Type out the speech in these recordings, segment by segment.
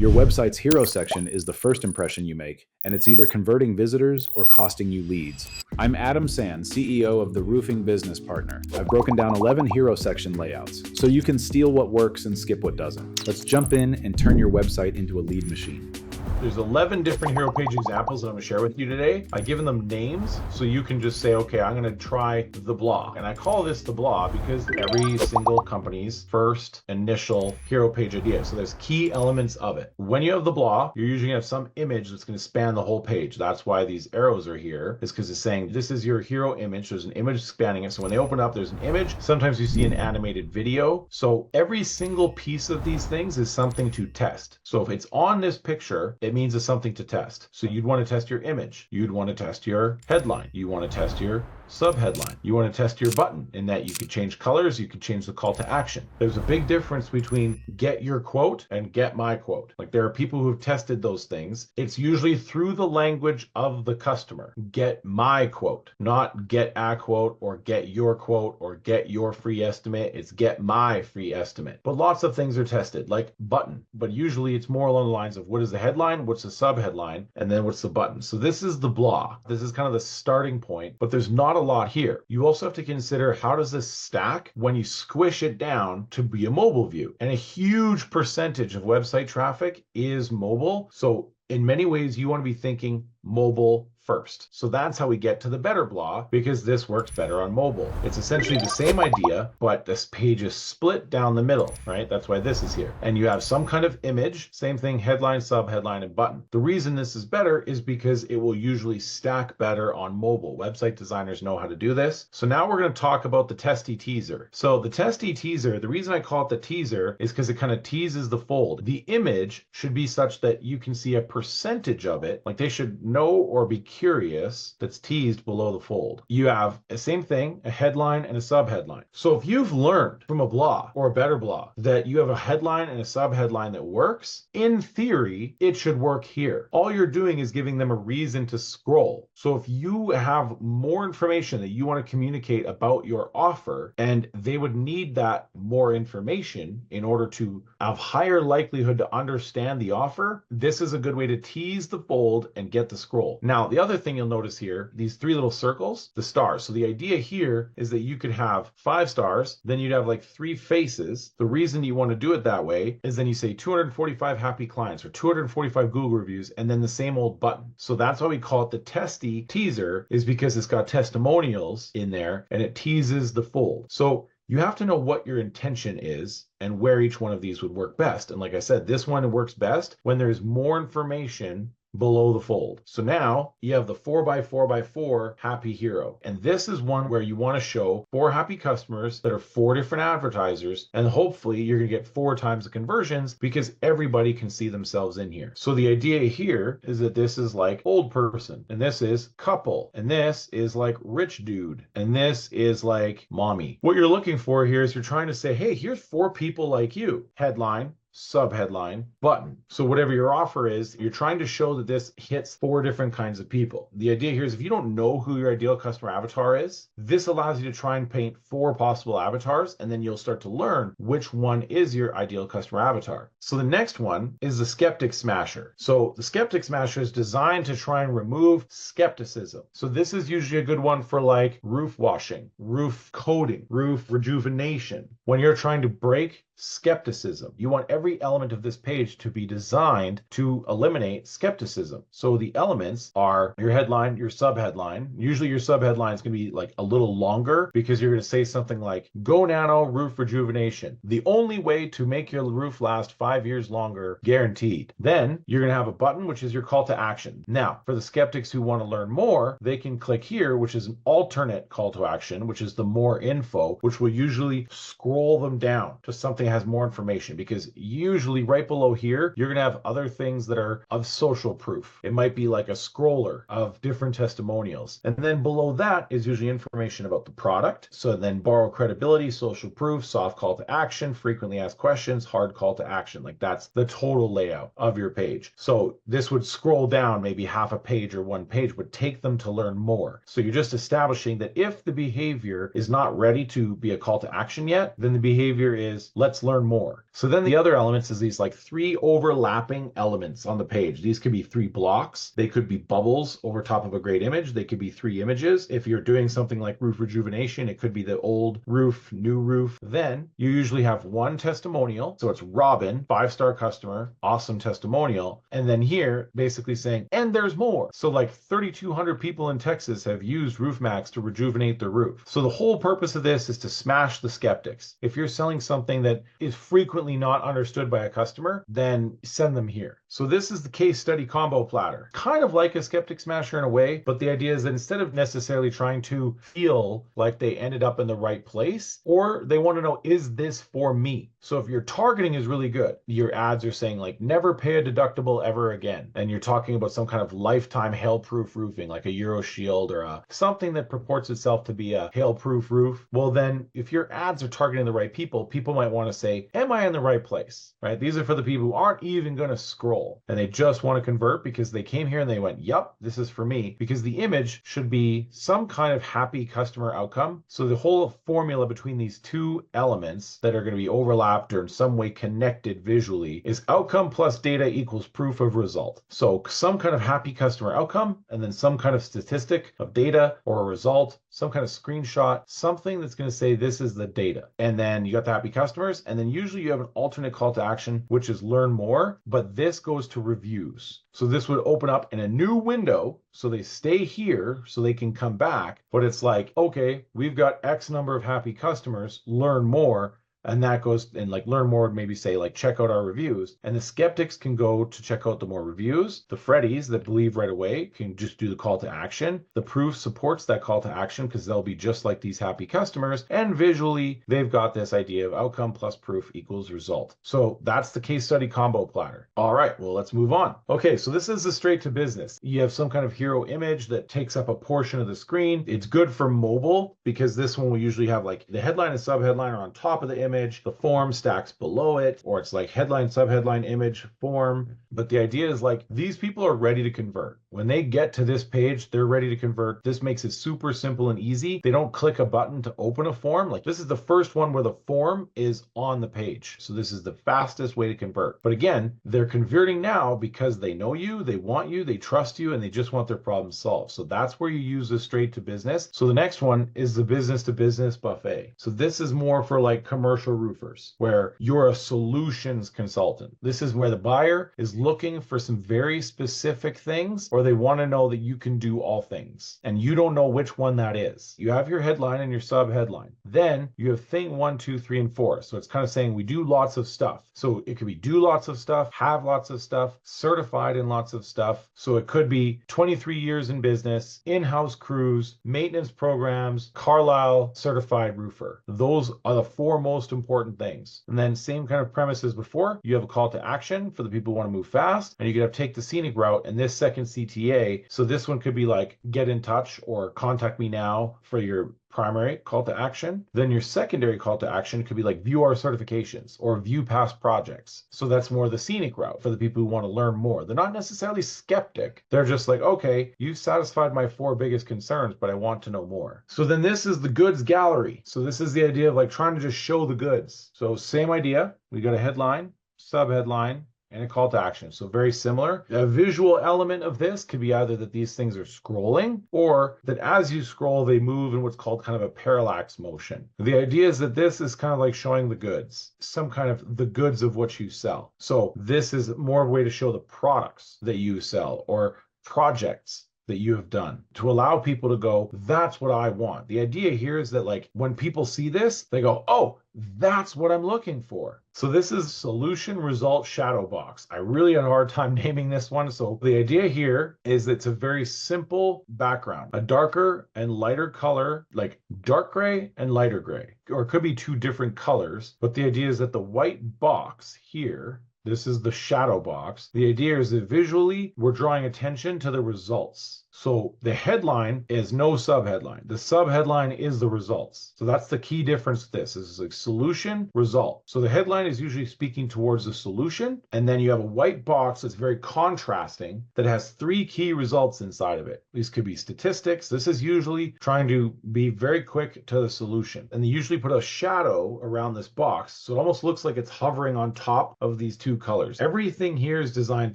Your website's hero section is the first impression you make, and it's either converting visitors or costing you leads. I'm Adam Sand, CEO of the Roofing Business Partner. I've broken down 11 hero section layouts, so you can steal what works and skip what doesn't. Let's jump in and turn your website into a lead machine. There's 11 different hero page examples that I'm going to share with you today. I've given them names so you can just say, okay, I'm going to try the blah. And I call this the blah because every single company's first initial hero page idea. So there's key elements of it. When you have the blah, you're usually going to have some image that's going to span the whole page. That's why these arrows are here, is because it's saying this is your hero image. There's an image spanning it. So when they open up, there's an image. Sometimes you see an animated video. So every single piece of these things is something to test. So if it's on this picture, it means it's something to test. So you'd want to test your image. You'd want to test your headline. You want to test your subheadline. You want to test your button in that you could change colors, you could change the call to action. There's a big difference between get your quote and get my quote. Like there are people who have tested those things. It's usually through the language of the customer. Get my quote, not get a quote or get your quote or get your free estimate. It's get my free estimate. But lots of things are tested like button, but usually it's more along the lines of what is the headline, what's the subheadline, and then what's the button. So this is the blah. This is kind of the starting point, but there's not a lot here. You also have to consider how does this stack when you squish it down to be a mobile view. And a huge percentage of website traffic is mobile. So in many ways, you want to be thinking mobile first. So that's how we get to the better blah, because this works better on mobile. It's essentially the same idea, but this page is split down the middle, right? That's why this is here. And you have some kind of image, same thing, headline, subheadline, and button. The reason this is better is because it will usually stack better on mobile. Website designers know how to do this. So now we're going to talk about the Testy teaser. So the Testy teaser, the reason I call it the teaser is because it kind of teases the fold. The image should be such that you can see a percentage of it, like they should know or be curious, that's teased below the fold. You have the same thing, a headline and a subheadline. So if you've learned from a blah or a better blah that you have a headline and a subheadline that works, in theory, it should work here. All you're doing is giving them a reason to scroll. So if you have more information that you want to communicate about your offer, and they would need that more information in order to have higher likelihood to understand the offer, this is a good way to tease the fold and get the scroll. Now, the other thing you'll notice here, these three little circles, the stars. So the idea here is that you could have 5 stars, then you'd have like 3 faces. The reason you want to do it that way is then you say 245 happy clients or 245 Google reviews, and then the same old button. So that's why we call it the Testy teaser, is because it's got testimonials in there and it teases the fold. So you have to know what your intention is and where each one of these would work best. And like I said, this one works best when there's more information below the fold. So now you have the 4x4x4 happy hero. And this is one where you want to show 4 happy customers that are 4 different advertisers. And hopefully you're going to get 4 times the conversions because everybody can see themselves in here. So the idea here is that this is like old person, and this is couple, and this is like rich dude, and this is like mommy. What you're looking for here is you're trying to say, hey, here's 4 people like you. Headline, subheadline, button. So whatever your offer is, you're trying to show that this hits 4 different kinds of people. The idea here is if you don't know who your ideal customer avatar is, this allows you to try and paint 4 possible avatars, and then you'll start to learn which one is your ideal customer avatar. So the next one is the Skeptic Smasher. So the Skeptic Smasher is designed to try and remove skepticism. So this is usually a good one for like roof washing, roof coating, roof rejuvenation. When you're trying to break skepticism, you want every element of this page to be designed to eliminate skepticism. So the elements are your headline, your subheadline. Usually your subheadline is going to be like a little longer because you're going to say something like, Go Nano Roof Rejuvenation. The only way to make your roof last 5 years longer, guaranteed. Then you're going to have a button, which is your call to action. Now, for the skeptics who want to learn more, they can click here, which is an alternate call to action, which is the more info, which will usually scroll them down to something that has more information, because usually right below here, you're going to have other things that are of social proof. It might be like a scroller of different testimonials. And then below that is usually information about the product. So then borrow credibility, social proof, soft call to action, frequently asked questions, hard call to action. Like that's the total layout of your page. So this would scroll down maybe half a page or 1 page, would take them to learn more. So you're just establishing that if the behavior is not ready to be a call to action yet, then the behavior is let's let's learn more. So then the other elements is these like 3 overlapping elements on the page. These could be 3 blocks. They could be bubbles over top of a great image. They could be 3 images. If you're doing something like roof rejuvenation, it could be the old roof, new roof. Then you usually have 1 testimonial. So it's Robin, 5-star customer, awesome testimonial. And then here basically saying, and there's more. So like 3,200 people in Texas have used RoofMax to rejuvenate their roof. So the whole purpose of this is to smash the skeptics. If you're selling something that is frequently not understood by a customer, then send them here. So this is the case study combo platter. Kind of like a Skeptic Smasher in a way, but the idea is that instead of necessarily trying to feel like they ended up in the right place, or they want to know, is this for me? So if your targeting is really good, your ads are saying like, never pay a deductible ever again. And you're talking about some kind of lifetime hail-proof roofing, like a Euro Shield or something that purports itself to be a hail-proof roof. Well, then if your ads are targeting the right people, people might want to say, am I in the right place? Right? These are for the people who aren't even going to scroll and they just want to convert because they came here and they went, yep, this is for me, because the image should be some kind of happy customer outcome. So the whole formula between these 2 elements that are going to be overlapped or in some way connected visually is outcome plus data equals proof of result. So some kind of happy customer outcome and then some kind of statistic of data or a result, some kind of screenshot, something that's going to say this is the data. And then you got the happy customers, and then usually you have an alternate call to action, which is learn more, but this goes to reviews. So this would open up in a new window, so they stay here so they can come back, but it's like, okay, we've got X number of happy customers, learn more. And that goes and like learn more, maybe say like check out our reviews. And the skeptics can go to check out the more reviews. The Freddies that believe right away can just do the call to action. The proof supports that call to action because they'll be just like these happy customers. And visually, they've got this idea of outcome plus proof equals result. So that's the case study combo platter. All right, well, let's move on. Okay, so this is the straight to business. You have some kind of hero image that takes up a portion of the screen. It's good for mobile because this one will usually have like the headline and subheadline are on top of the image. The form stacks below it, or it's like headline, subheadline, image, form. But the idea is like these people are ready to convert. When they get to this page, they're ready to convert. This makes it super simple and easy. They don't click a button to open a form. Like this is the first one where the form is on the page. So this is the fastest way to convert. But again, they're converting now because they know you, they want you, they trust you, and they just want their problem solved. So that's where you use the straight to business. So the next one is the business to business buffet. So this is more for like commercial roofers where you're a solutions consultant. This is where the buyer is looking for some very specific things, or they want to know that you can do all things and you don't know which one that is. You have your headline and your sub headline. Then you have thing 1, 2, 3, and 4. So it's kind of saying we do lots of stuff. So it could be do lots of stuff, have lots of stuff, certified in lots of stuff. So it could be 23 years in business, in-house crews, maintenance programs, Carlisle certified roofer. Those are the 4 most important things. And then same kind of premise as before, you have a call to action for the people who want to move fast, and you could have take the scenic route and this second CTA. So this one could be like get in touch or contact me now for your primary call to action. Then your secondary call to action could be like view our certifications or view past projects. So that's more the scenic route for the people who want to learn more. They're not necessarily skeptic. They're just like, okay, you've satisfied my 4 biggest concerns, but I want to know more. So then this is the goods gallery. So this is the idea of like trying to just show the goods. So same idea. We got a headline, subheadline, and a call to action. So very similar. A visual element of this could be either that these things are scrolling or that as you scroll, they move in what's called kind of a parallax motion. The idea is that this is kind of like showing the goods, some kind of the goods of what you sell. So this is more of a way to show the products that you sell or projects that you have done to allow people to go, that's what I want. The idea here is that like when people see this, they go, oh, that's what I'm looking for. So this is solution result shadow box. I really had a hard time naming this one. So the idea here is it's a very simple background, a darker and lighter color, like dark gray and lighter gray, or it could be 2 different colors. But the idea is that the white box here, this is the shadow box. The idea is that visually, we're drawing attention to the results. So the headline is no subheadline. The subheadline is the results. So that's the key difference with this. This is a solution result. So the headline is usually speaking towards the solution, and then you have a white box that's very contrasting that has three key results inside of it. These could be statistics. This is usually trying to be very quick to the solution. And they usually put a shadow around this box, so it almost looks like it's hovering on top of these two colors. Everything here is designed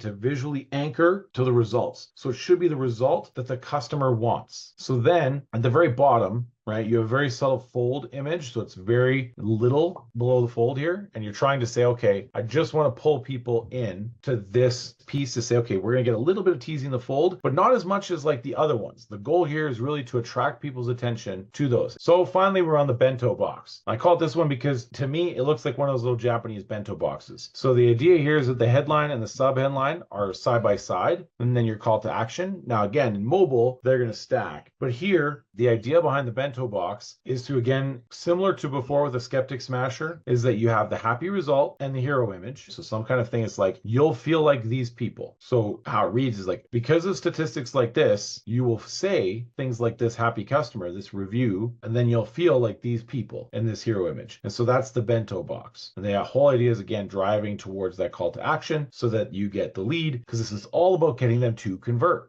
to visually anchor to the results. So it should be the result that the customer wants. So then at the very bottom, right, you have a very subtle fold image, so it's very little below the fold here, and you're trying to say, okay, I just want to pull people in to this piece to say, okay, we're going to get a little bit of teasing the fold, but not as much as like the other ones. The goal here is really to attract people's attention to those. So finally, we're on the bento box. I call it this one because to me, it looks like one of those little Japanese bento boxes. So the idea here is that the headline and the subheadline are side by side, and then your call to action. Now, again, in mobile, they're going to stack, but here, the idea behind the bento box is to, again, similar to before with the Skeptic Smasher, is that you have the happy result and the hero image. So some kind of thing is like, you'll feel like these people. So how it reads is like, because of statistics like this, you will say things like this happy customer, this review, and then you'll feel like these people in this hero image. And so that's the bento box. And the whole idea is, again, driving towards that call to action so that you get the lead, because this is all about getting them to convert.